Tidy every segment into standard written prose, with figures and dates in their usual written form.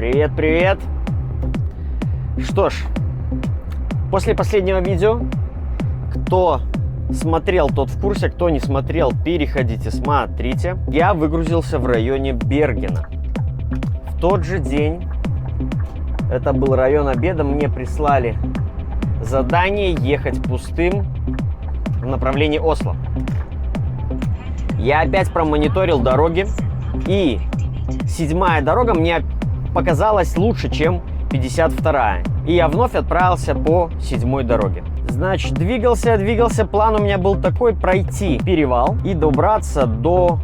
Привет, привет! Что ж, после последнего видео, кто смотрел, тот в курсе, кто не смотрел, переходите, смотрите. Я выгрузился в районе Бергена. В тот же день, это был район обеда, мне прислали задание ехать пустым в направлении Осло. Я опять промониторил дороги, и 7-я дорога мне показалась лучше, чем 52-я. И я вновь отправился по 7-й дороге. Значит, двигался. План у меня был такой: пройти перевал и добраться до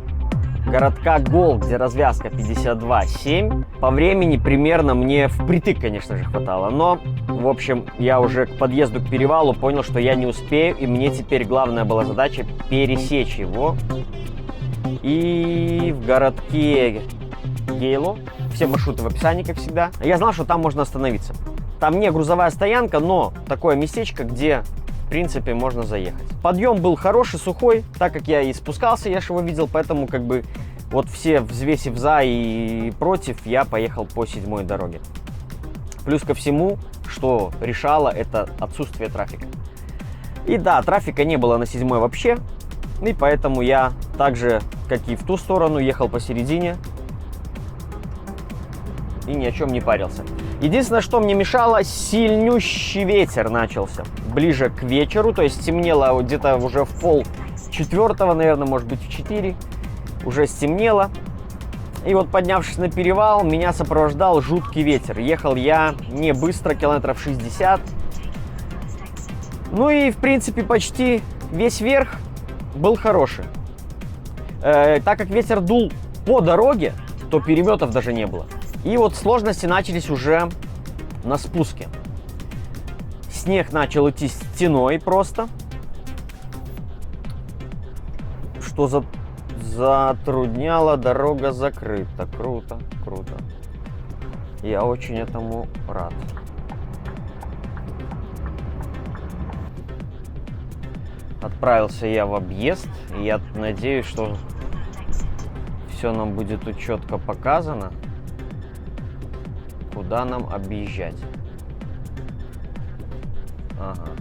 городка Гол, где развязка 52-7. По времени примерно мне впритык, конечно же, хватало. Но, в общем, я уже к подъезду к перевалу понял, что я не успею. И мне теперь главная была задача пересечь его. И в городке Гейло, все маршруты в описании, как всегда, я знал, что там можно остановиться. Там не грузовая стоянка, но такое местечко, где, в принципе, можно заехать. Подъем был хороший, сухой, так как я и спускался, я же его видел, поэтому, как бы, вот все взвесив за и против, я поехал по 7-й дороге. Плюс ко всему, что решало, это отсутствие трафика. И да, трафика не было на 7-й вообще, и поэтому я так же, как и в ту сторону, ехал посередине и ни о чем не парился. Единственное, что мне мешало, сильнющий ветер начался ближе к вечеру, то есть темнело где-то уже в 3:30, наверное, может быть в 4, уже стемнело. И вот, поднявшись на перевал, меня сопровождал жуткий ветер. Ехал я не быстро, километров 60. Ну и, в принципе, почти весь верх был хороший. Так как ветер дул по дороге, то переметов даже не было. И вот сложности начались уже на спуске. Снег начал идти стеной просто, что затрудняло, дорога закрыта. Круто. Я очень этому рад. Отправился я в объезд, и я надеюсь, что все нам будет тут четко показано, куда нам объезжать. Ага.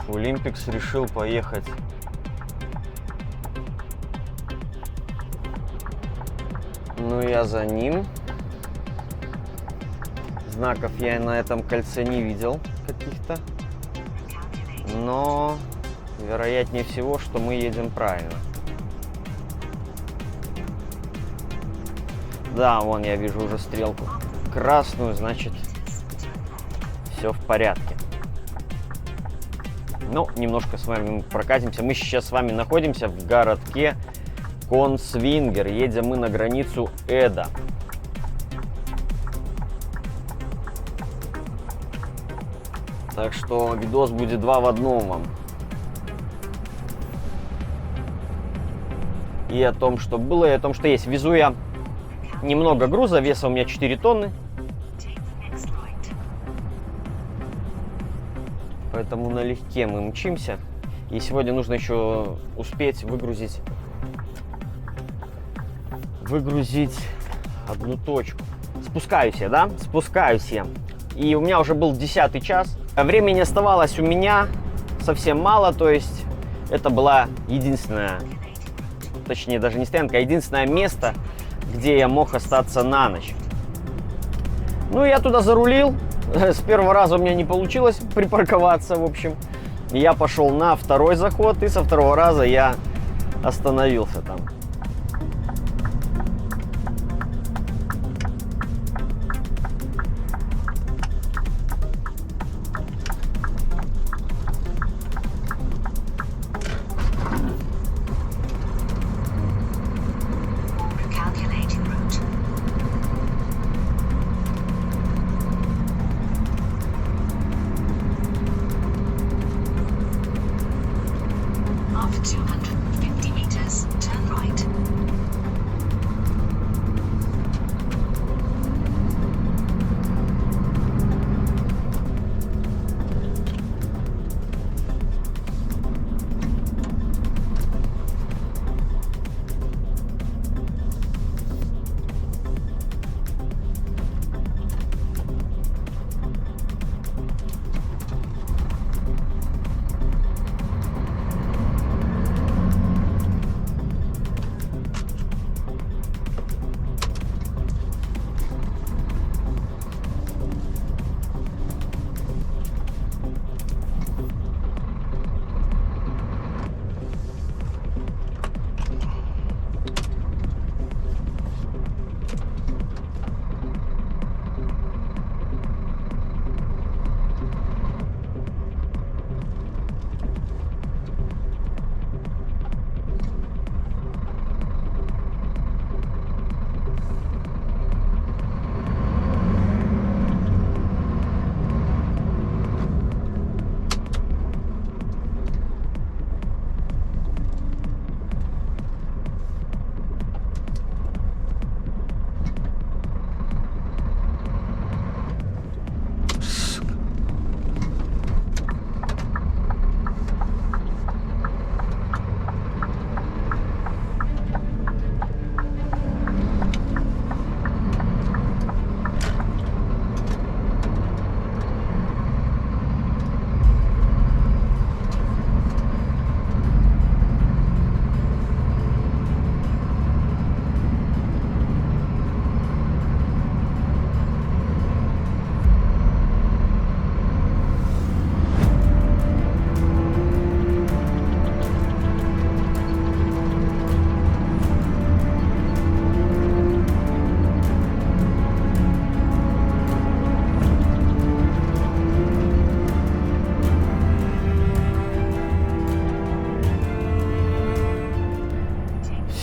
Олимпикс решил поехать ну я за ним. Знаков я на этом кольце не видел каких-то, но вероятнее всего, что мы едем правильно. Да, вон я вижу уже стрелку красную, значит, все в порядке. Ну, немножко с вами прокатимся. Мы сейчас с вами находимся в городке Консвингер. Едем мы на границу Эда. Так что видос будет 2 в 1 вам. И о том, что было, и о том, что есть. Везу я немного груза, веса у меня 4 тонны. Поэтому налегке мы мчимся. И сегодня нужно еще успеть выгрузить одну точку. Спускаюсь я, да? Спускаюсь я. И у меня уже был 10-й час. Времени оставалось у меня совсем мало, то есть это была единственная, точнее даже не стоянка, а единственное место, где я мог остаться на ночь. Ну, я туда зарулил. С первого раза у меня не получилось припарковаться, в общем. Я пошел на 2-й заход, и со 2-го раза я остановился там. After 250 meters, turn right.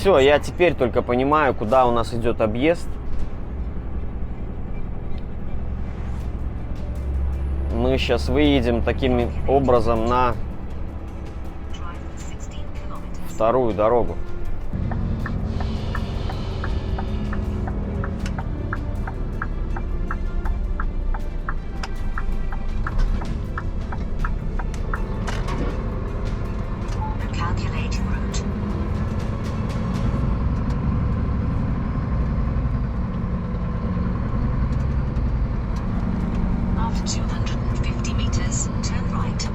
Все, я теперь только понимаю, куда у нас идет объезд. Мы сейчас выедем таким образом на Drive 16 kilometers. вторую дорогу. Calculating route. After 250 meters, turn right.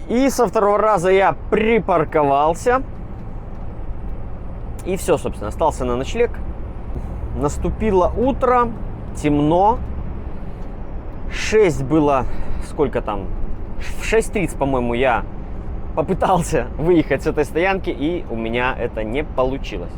И со второго раза я припарковался. И все, собственно, остался на ночлег. Наступило утро, темно. 6 было, сколько там? В 6:30, по-моему, я попытался выехать с этой стоянки, и у меня это не получилось.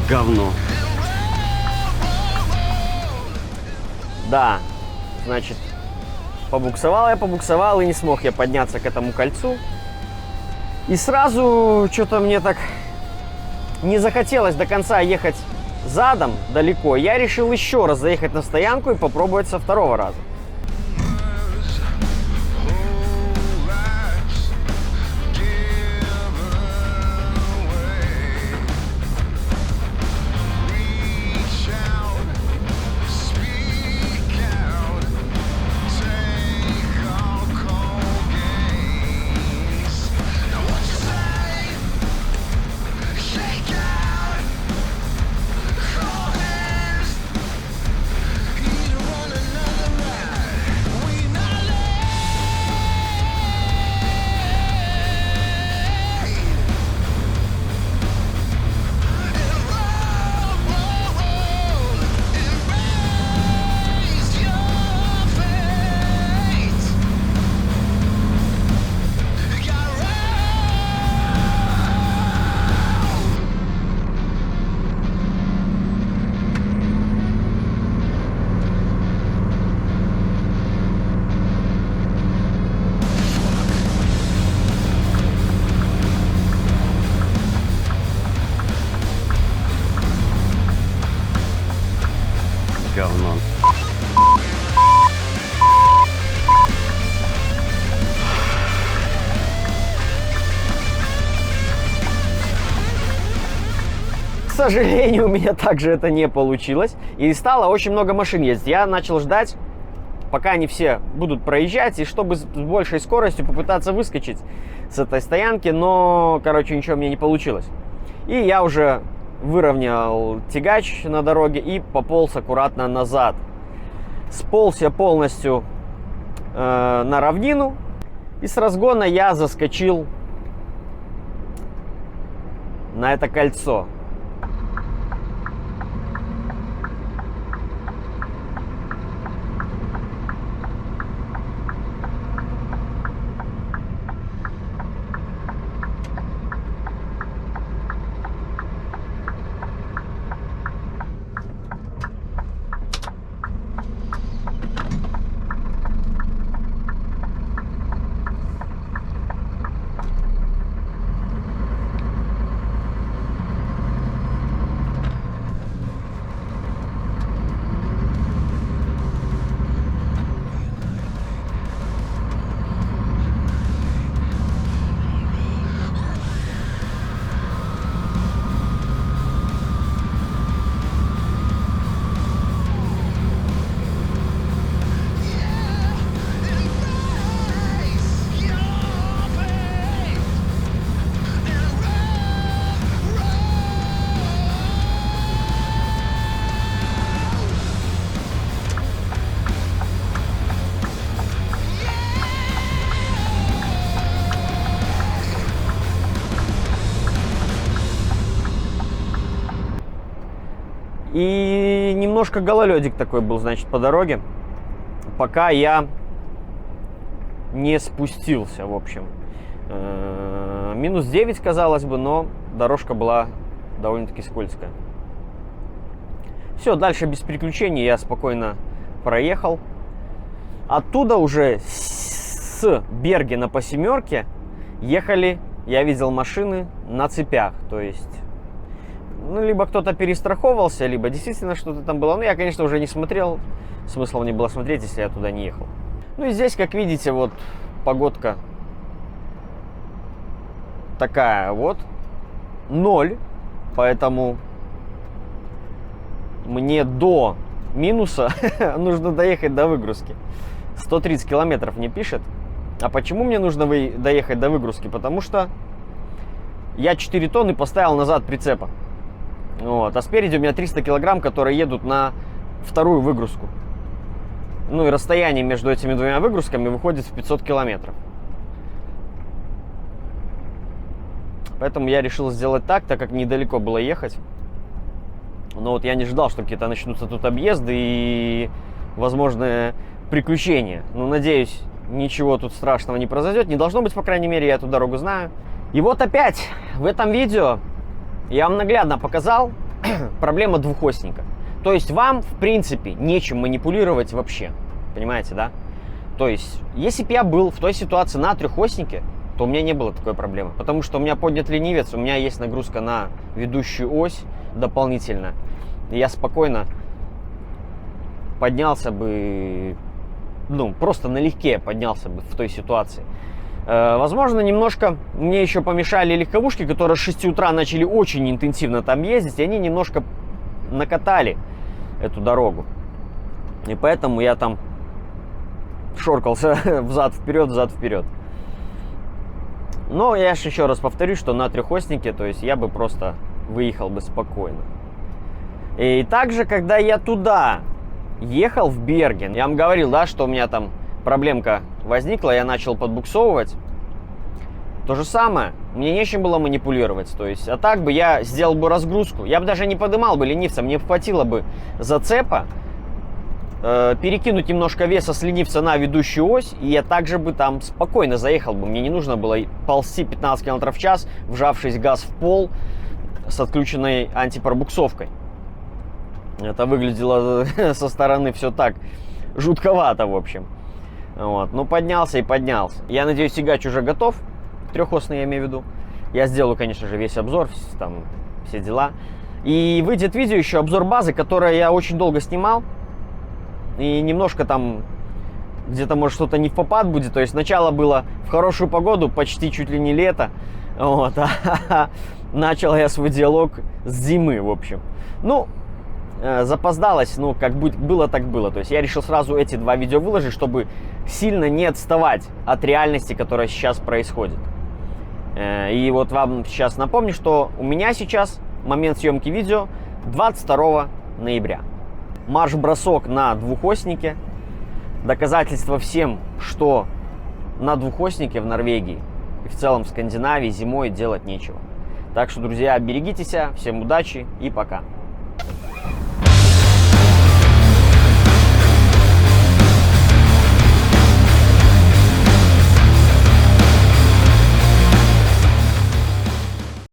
Говно. Да, значит, побуксовал, и не смог я подняться к этому кольцу. И сразу что-то мне так не захотелось до конца ехать задом далеко. Я решил еще раз заехать на стоянку и попробовать со второго раза. Говно. сожалению, у меня также это не получилось. И стало очень много машин ездить. Я начал ждать, пока они все будут проезжать, и чтобы с большей скоростью попытаться выскочить с этой стоянки. Но, короче, ничего мне не получилось. И я уже выровнял тягач на дороге и пополз аккуратно назад. Сполз я полностью на равнину. И с разгона я заскочил на это кольцо. И немножко гололедик такой был, значит, по дороге, пока я не спустился, в общем. Минус 9, казалось бы, но дорожка была довольно-таки скользкая. Все, дальше без приключений я спокойно проехал. Оттуда уже с Бергена по семерке ехали, я видел машины на цепях, то есть... Ну, либо кто-то перестраховывался, либо действительно что-то там было. Ну, я, конечно, уже не смотрел. Смысла не было смотреть, если я туда не ехал. Ну, и здесь, как видите, вот погодка такая вот. 0. Поэтому мне до минуса нужно доехать до выгрузки. 130 километров мне пишет. А почему мне нужно доехать до выгрузки? Потому что я 4 тонны поставил назад прицепа. Вот. А спереди у меня 300 килограмм, которые едут на вторую выгрузку. Ну и расстояние между этими двумя выгрузками выходит в 500 километров. Поэтому я решил сделать так как недалеко было ехать. Но вот я не ждал, что какие-то начнутся тут объезды и возможные приключения. Ну, надеюсь, ничего тут страшного не произойдет. Не должно быть, по крайней мере, я эту дорогу знаю. И вот опять в этом видео я вам наглядно показал проблему двухосника. То есть вам, в принципе, нечем манипулировать вообще. Понимаете, да? То есть, если бы я был в той ситуации на трехоснике, то у меня не было такой проблемы. Потому что у меня поднят ленивец, у меня есть нагрузка на ведущую ось дополнительно. И я спокойно поднялся бы, ну, просто налегке поднялся бы в той ситуации. Возможно, немножко мне еще помешали легковушки, которые с 6 утра начали очень интенсивно там ездить, и они немножко накатали эту дорогу. И поэтому я там шоркался взад-вперед. Но я же еще раз повторюсь, что на трехоснике, то есть я бы просто выехал бы спокойно. И также, когда я туда ехал, в Берген, я вам говорил, да, что у меня там проблемка возникла, я начал подбуксовывать. То же самое, мне нечем было манипулировать. То есть, а так бы я сделал бы разгрузку. Я бы даже не подымал бы ленивца, мне хватило бы зацепа, перекинуть немножко веса с ленивца на ведущую ось, и я также бы там спокойно заехал бы. Мне не нужно было ползти 15 км в час, вжавшись газ в пол с отключенной антипробуксовкой. Это выглядело со стороны все так жутковато, в общем. Вот. Ну, поднялся и поднялся. Я надеюсь, тягач уже готов. Трехосный, я имею в виду. Я сделаю, конечно же, весь обзор, там, все дела. И выйдет видео еще обзор базы, которое я очень долго снимал. И немножко там где-то, может, что-то не в попад будет. То есть, начало было в хорошую погоду, почти чуть ли не лето. Вот, начал я свой диалог с зимы, в общем. Ну, запоздалось, ну, как было, так было. То есть я решил сразу эти два видео выложить, чтобы сильно не отставать от реальности, которая сейчас происходит. И вот вам сейчас напомню, что у меня сейчас момент съемки видео 22 ноября. Марш-бросок на двухоснике. Доказательство всем, что на двухоснике в Норвегии и в целом в Скандинавии зимой делать нечего. Так что, друзья, берегите себя, всем удачи и пока.